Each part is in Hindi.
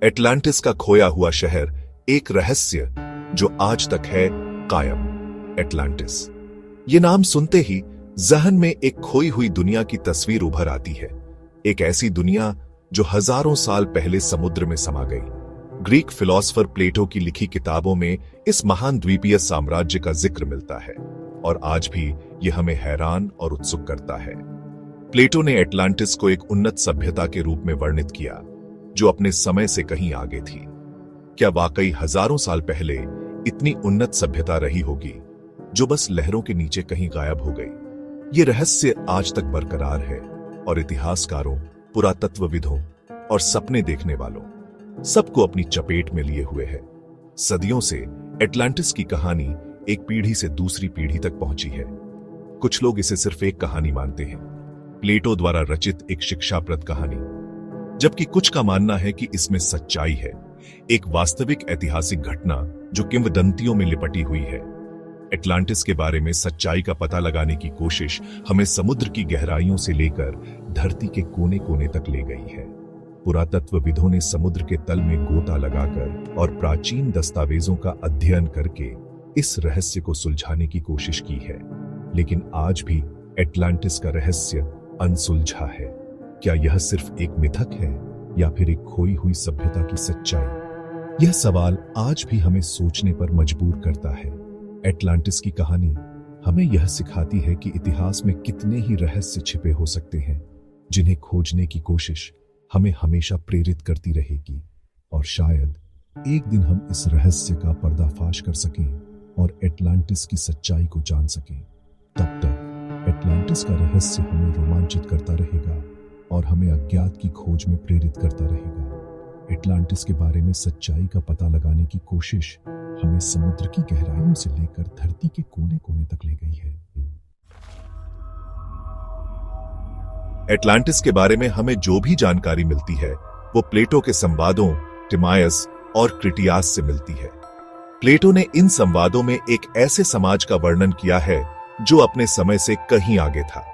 एटलांटिस का खोया हुआ शहर, एक रहस्य जो आज तक है कायम। एटलांटिस, ये नाम सुनते ही जहन में एक खोई हुई दुनिया की तस्वीर उभर आती है। एक ऐसी दुनिया जो हजारों साल पहले समुद्र में समा गई। ग्रीक फिलोसोफर प्लेटो की लिखी किताबों में इस महान द्वीपीय साम्राज्य का जिक्र मिलता है और आज भी यह हमें हैरान और उत्सुक करता है। प्लेटो ने एटलांटिस को एक उन्नत सभ्यता के रूप में वर्णित किया जो अपने समय से कहीं आगे थी। क्या वाकई हजारों साल पहले इतनी उन्नत सभ्यता रही होगी जो बस लहरों के नीचे कहीं गायब हो गई? ये रहस्य आज तक बरकरार है और इतिहासकारों, पुरातत्वविदों और सपने देखने वालों सबको अपनी चपेट में लिए हुए है। सदियों से एटलांटिस की कहानी एक पीढ़ी से दूसरी पीढ़ी तक पहुंची है। कुछ लोग इसे सिर्फ एक कहानी मानते हैं, प्लेटो द्वारा रचित एक शिक्षाप्रद कहानी, जबकि कुछ का मानना है कि इसमें सच्चाई है, एक वास्तविक ऐतिहासिक घटना जो किंवदंतियों में लिपटी हुई है। एटलांटिस के बारे में सच्चाई का पता लगाने की कोशिश हमें समुद्र की गहराइयों से लेकर धरती के कोने कोने तक ले गई है। पुरातत्वविदों ने समुद्र के तल में गोता लगाकर और प्राचीन दस्तावेजों का अध्ययन करके इस रहस्य को सुलझाने की कोशिश की है, लेकिन आज भी एटलांटिस का रहस्य अनसुलझा है। क्या यह सिर्फ एक मिथक है या फिर एक खोई हुई सभ्यता की सच्चाई? यह सवाल आज भी हमें सोचने पर मजबूर करता है। एटलांटिस की कहानी हमें यह सिखाती है कि इतिहास में कितने ही रहस्य छिपे हो सकते हैं, जिन्हें खोजने की कोशिश हमें हमेशा प्रेरित करती रहेगी। और शायद एक दिन हम इस रहस्य का पर्दाफाश कर सकें और एटलांटिस की सच्चाई को जान सकें। तब तक एटलांटिस का रहस्य हमें रोमांचित करता रहेगा और हमें अज्ञात की खोज में प्रेरित करता रहेगा। एटलांटिस के बारे में सच्चाई का पता लगाने की कोशिश हमें समुद्र की गहराइयों से लेकर धरती के कोने कोने तक ले गई है। एटलांटिस के बारे में हमें जो भी जानकारी मिलती है वो प्लेटो के संवादों टिमायस और क्रिटियास से मिलती है। प्लेटो ने इन संवादों में एक ऐसे समाज का वर्णन किया है जो अपने समय से कहीं आगे था।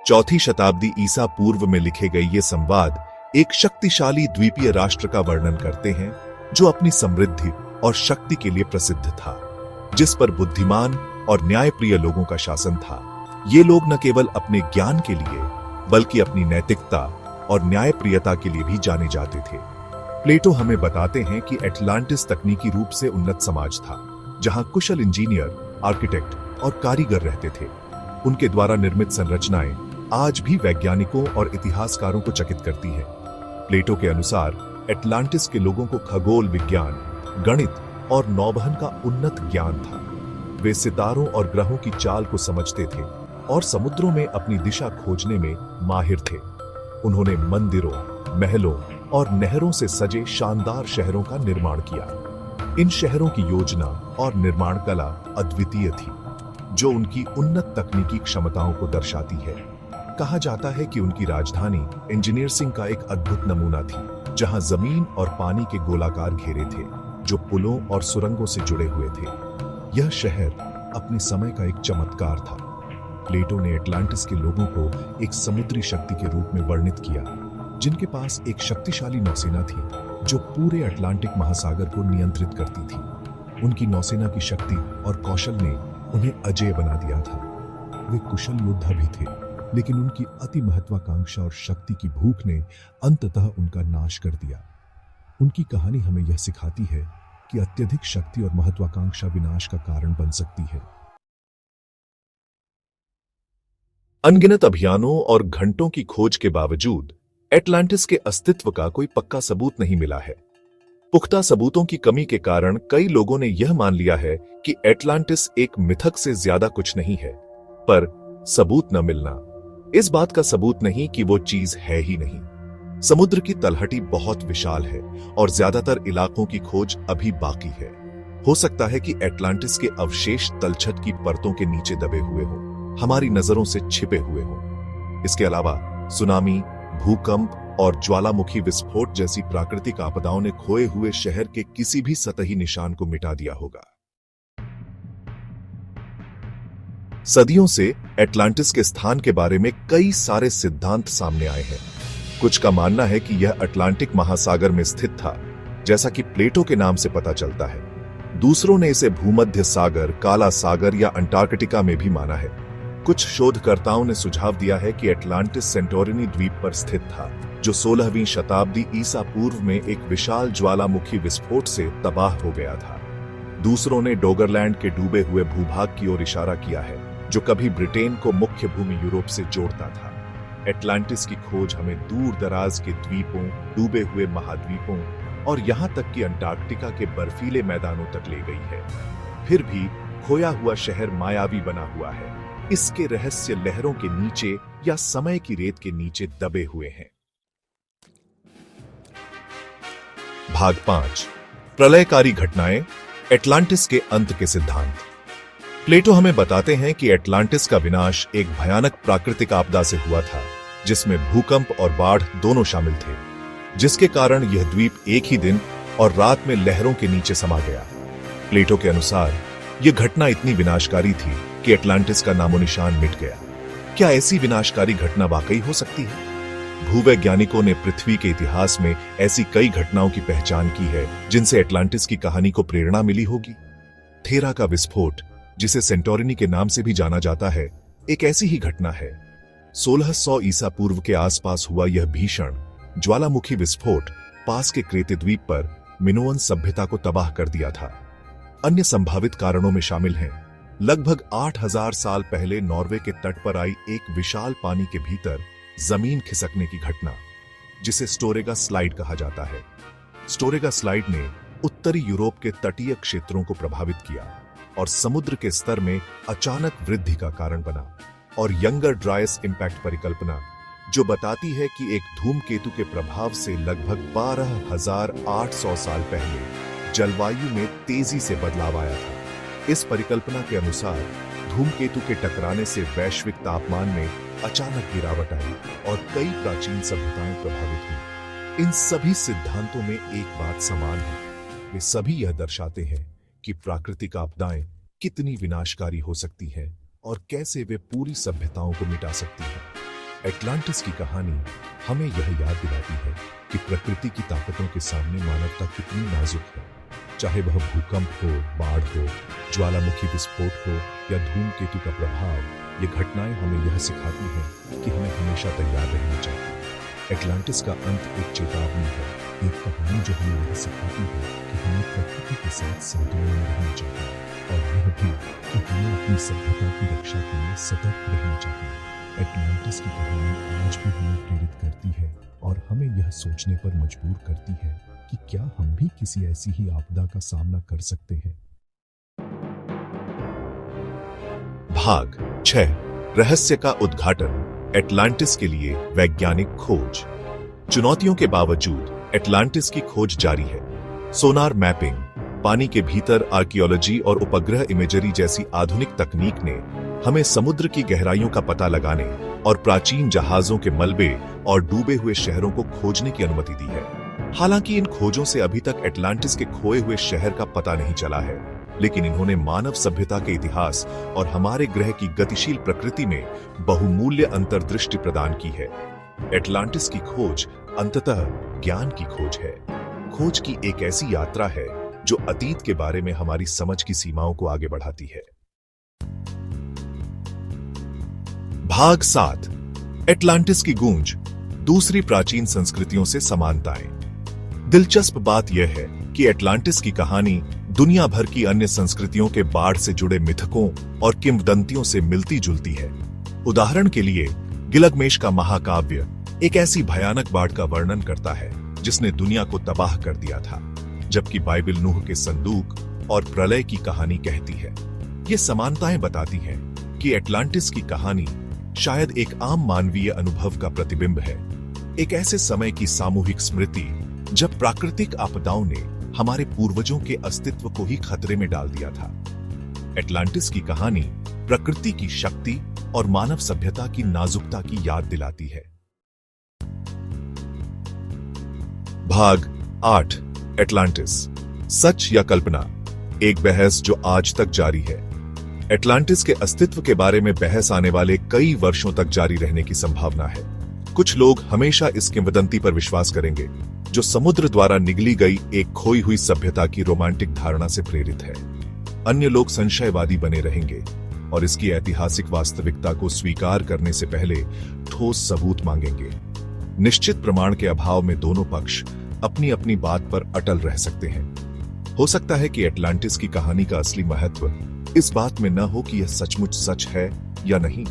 4वीं शताब्दी ईसा पूर्व में लिखे गए ये संवाद एक शक्तिशाली द्वीपीय राष्ट्र का वर्णन करते हैं जो अपनी समृद्धि और शक्ति के लिए प्रसिद्ध था, जिस पर बुद्धिमान और न्यायप्रिय लोगों का शासन था। ये लोग न केवल अपने ज्ञान के लिए बल्कि अपनी नैतिकता और न्यायप्रियता के लिए भी जाने जाते थे। प्लेटो हमें बताते हैं कि एटलांटिस तकनीकी रूप से उन्नत समाज था, जहां कुशल इंजीनियर, आर्किटेक्ट और कारीगर रहते थे। उनके द्वारा निर्मित संरचनाएं आज भी वैज्ञानिकों और इतिहासकारों को चकित करती है। प्लेटो के अनुसार एटलांटिस के लोगों को खगोल विज्ञान, गणित और नौवहन का उन्नत ज्ञान था। वे सितारों और ग्रहों की चाल को समझते थे और समुद्रों में अपनी दिशा खोजने में माहिर थे। उन्होंने मंदिरों, महलों और नहरों से सजे शानदार शहरों का निर्माण किया। इन शहरों की योजना और निर्माण कला अद्वितीय थी, जो उनकी उन्नत तकनीकी क्षमताओं को दर्शाती है। कहा जाता है कि उनकी राजधानी इंजीनियरिंग का एक अद्भुत नमूना थी, जहां जमीन और पानी के गोलाकार घेरे थे जो पुलों और सुरंगों से जुड़े हुए थे। यह शहर अपने समय का एक चमत्कार था। प्लेटो ने एटलांटिस के लोगों को एक समुद्री शक्ति के रूप में वर्णित किया, जिनके पास एक शक्तिशाली नौसेना थी जो पूरे अटलांटिक महासागर को नियंत्रित करती थी। उनकी नौसेना की शक्ति और कौशल ने उन्हें अजेय बना दिया था। वे कुशल योद्धा भी थे, लेकिन उनकी अति महत्वाकांक्षा और शक्ति की भूख ने अंततः उनका नाश कर दिया। उनकी कहानी हमें यह सिखाती है कि अत्यधिक शक्ति और महत्वाकांक्षा विनाश का कारण बन सकती है। अनगिनत अभियानों और घंटों की खोज के बावजूद एटलांटिस के अस्तित्व का कोई पक्का सबूत नहीं मिला है। पुख्ता सबूतों की कमी के कारण कई लोगों ने यह मान लिया है कि एटलांटिस एक मिथक से ज्यादा कुछ नहीं है, पर सबूत न मिलना इस बात का सबूत नहीं कि वो चीज है ही नहीं। समुद्र की तलहटी बहुत विशाल है और ज्यादातर इलाकों की खोज अभी बाकी है। हो सकता है कि एटलांटिस के अवशेष तलछट की परतों के नीचे दबे हुए हों, हमारी नजरों से छिपे हुए हों। इसके अलावा सुनामी, भूकंप और ज्वालामुखी विस्फोट जैसी प्राकृतिक आपदाओं ने खोए हुए शहर के किसी भी सतही निशान को मिटा दिया होगा। सदियों से एटलांटिस के स्थान के बारे में कई सारे सिद्धांत सामने आए हैं। कुछ का मानना है कि यह अटलांटिक महासागर में स्थित था, जैसा कि प्लेटो के नाम से पता चलता है। दूसरों ने इसे भूमध्य सागर, काला सागर या अंटार्कटिका में भी माना है। कुछ शोधकर्ताओं ने सुझाव दिया है कि एटलांटिस सेंटोरिनी द्वीप पर स्थित था, जो 16वीं शताब्दी ईसा पूर्व में एक विशाल ज्वालामुखी विस्फोट से तबाह हो गया था। दूसरों ने डोगरलैंड के डूबे हुए भूभाग की ओर इशारा किया है, जो कभी ब्रिटेन को मुख्य भूमि यूरोप से जोड़ता था। एटलांटिस की खोज हमें दूर दराज के द्वीपों, डूबे हुए महाद्वीपों और यहां तक कि अंटार्कटिका के बर्फीले मैदानों तक ले गई है। फिर भी खोया हुआ शहर मायावी बना हुआ है। इसके रहस्य लहरों के नीचे या समय की रेत के नीचे दबे हुए हैं। भाग 5, प्रलयकारी घटनाएं, एटलांटिस के अंत के सिद्धांत। प्लेटो हमें बताते हैं कि एटलांटिस का विनाश एक भयानक प्राकृतिक आपदा से हुआ था, जिसमें भूकंप और बाढ़ दोनों शामिल थे, जिसके कारण यह द्वीप एक ही दिन और रात में लहरों के नीचे समा गया। प्लेटो के अनुसार यह घटना इतनी विनाशकारी थी कि एटलांटिस का नामोनिशान मिट गया। क्या ऐसी विनाशकारी घटना वाकई हो सकती है? भूवैज्ञानिकों ने पृथ्वी के इतिहास में ऐसी कई घटनाओं की पहचान की है जिनसे एटलांटिस की कहानी को प्रेरणा मिली होगी। थेरा का विस्फोट, जिसे सेंटोरिनी के नाम से भी जाना जाता है, एक ऐसी ही घटना है। 1600 ईसा पूर्व के आसपास हुआ यह भीषण ज्वालामुखी विस्फोट पास के क्रेते द्वीप पर मिनोअन सभ्यता को तबाह कर दिया था। अन्य संभावित कारणों में शामिल हैं लगभग 8000 साल पहले नॉर्वे के तट पर आई एक विशाल पानी के भीतर जमीन खिसकने की घटना, जिसे स्टोरेगा स्लाइड कहा जाता है। स्टोरेगा स्लाइड ने उत्तरी यूरोप के तटीय क्षेत्रों को प्रभावित किया और समुद्र के स्तर में अचानक वृद्धि का कारण बना। और यंगर ड्राइस इंपैक्ट परिकल्पना, जो बताती है कि एक धूमकेतु के प्रभाव से लगभग 12800 साल पहले जलवायु में तेजी से बदलाव आया था। इस परिकल्पना के अनुसार धूमकेतु के टकराने से वैश्विक तापमान में अचानक गिरावट आई और कई प्राचीन सभ्यताएं प्रभावित हुई। इन सभी सिद्धांतों में एक बात समान है, वे सभी यह दर्शाते हैं कि प्राकृतिक आपदाएं कितनी विनाशकारी हो सकती हैं और कैसे वे पूरी सभ्यताओं को मिटा सकती हैं। एटलांटिस की कहानी हमें यह याद दिलाती है कि प्रकृति की ताकतों के सामने मानवता कितनी नाजुक है। चाहे वह भूकंप हो, बाढ़ हो, ज्वालामुखी विस्फोट हो या धूमकेतु का प्रभाव, ये घटनाएं हमें यह सिखाती हैं कि हमें हमेशा तैयार रहना चाहिए। एटलांटिस का अंत एक चेतावनी है, एक कहानी जो हमें यह सिखाती है कि हमें प्रकृति के साथ संतुलन में रहना चाहिए और यह भी कि हमें अपनी सभ्यता की रक्षा के लिए सतर्क रहना चाहिए। एटलांटिस की कहानी आज भी हमें प्रेरित करती है और हमें यह सोचने पर मजबूर करती है कि क्या हम भी किसी ऐसी ही आपदा का सामना कर सकते हैं। भाग 6, रहस्य का उद्घाटन, एटलांटिस के लिए वैज्ञानिक खोज। चुनौतियों के बावजूद एटलांटिस की खोज जारी है। सोनार मैपिंग, पानी के भीतर आर्कियोलॉजी और उपग्रह इमेजरी जैसी आधुनिक तकनीक ने हमें समुद्र की गहराइयों का पता लगाने और प्राचीन जहाजों के मलबे और डूबे हुए शहरों को खोजने की अनुमति दी है। हालांकि इन खोजों से अभी तक एटलांटिस के खोए हुए शहर का पता नहीं चला है, लेकिन इन्होंने मानव सभ्यता के इतिहास और हमारे ग्रह की गतिशील प्रकृति में बहुमूल्य अंतर्दृष्टि प्रदान की है। एटलांटिस की खोज अंततः ज्ञान की खोज है। खोज की एक ऐसी यात्रा है जो अतीत के बारे में हमारी समझ की सीमाओं को आगे बढ़ाती है। भाग 7, एटलांटिस की गूंज, दूसरी प्राचीन संस्कृतियों से समानताएं। दिलचस्प बात यह है कि एटलांटिस की कहानी दुनिया भर की अन्य संस्कृतियों के बाढ़ से जुड़े मिथकों और किंवदंतियों से मिलती जुलती है। उदाहरण के लिए गिलगमेश का महाकाव्य एक ऐसी भयानक बाढ़ का वर्णन करता है जिसने दुनिया को तबाह कर दिया था, जबकि बाइबिल नूह के संदूक और प्रलय की कहानी कहती है। ये समानताएं बताती हैं कि एटलांटिस की कहानी शायद एक आम मानवीय अनुभव का प्रतिबिंब है, एक ऐसे समय की सामूहिक स्मृति जब प्राकृतिक आपदाओं ने हमारे पूर्वजों के अस्तित्व को ही खतरे में डाल दिया था। एटलांटिस की कहानी प्रकृति की शक्ति और मानव सभ्यता की नाजुकता की याद दिलाती है। भाग 8, एटलांटिस, सच या कल्पना, एक बहस जो आज तक जारी है। एटलांटिस के अस्तित्व के बारे में बहस आने वाले कई वर्षों तक जारी रहने की संभावना है। कुछ लोग हमेशा इस किंवदंती पर विश्वास करेंगे, जो समुद्र द्वारा निगली गई एक खोई हुई सभ्यता की रोमांटिक धारणा से प्रेरित है। अन्य लोग संशयवादी बने रहेंगे और इसकी ऐतिहासिक वास्तविकता को स्वीकार करने से पहले ठोस सबूत मांगेंगे। निश्चित प्रमाण के अभाव में दोनों पक्ष अपनी अपनी बात पर अटल रह सकते हैं। हो सकता है कि एटलांटिस की कहानी का असली महत्व इस बात में न हो कि यह सचमुच सच है या नहीं,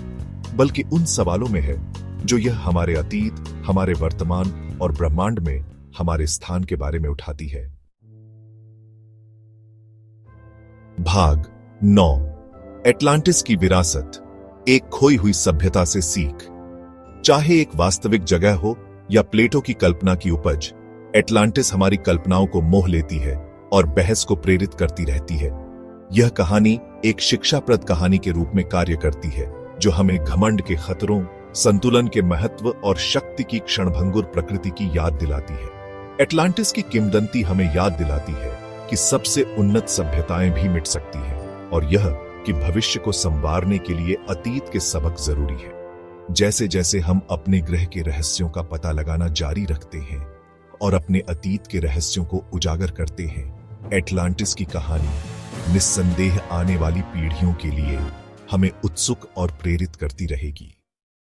बल्कि उन सवालों में है जो यह हमारे अतीत, हमारे वर्तमान और ब्रह्मांड में हमारे स्थान के बारे में उठाती है। भाग 9। एटलांटिस की विरासत, एक खोई हुई सभ्यता से सीख। चाहे एक वास्तविक जगह हो या प्लेटो की कल्पना की उपज, एटलांटिस हमारी कल्पनाओं को मोह लेती है और बहस को प्रेरित करती रहती है। यह कहानी एक शिक्षाप्रद कहानी के रूप में कार्य करती है, जो हमें घमंड के खतरों, संतुलन के महत्व और शक्ति की क्षणभंगुर प्रकृति की याद दिलाती है। एटलांटिस की किंवदंती हमें याद दिलाती है कि सबसे उन्नत सभ्यताएं भी मिट सकती हैं, और यह कि भविष्य को संवारने के लिए अतीत के सबक जरूरी है। जैसे जैसे हम अपने ग्रह के रहस्यों का पता लगाना जारी रखते हैं और अपने अतीत के रहस्यों को उजागर करते हैं, एटलांटिस की कहानी निस्संदेह आने वाली पीढ़ियों के लिए हमें उत्सुक और प्रेरित करती रहेगी।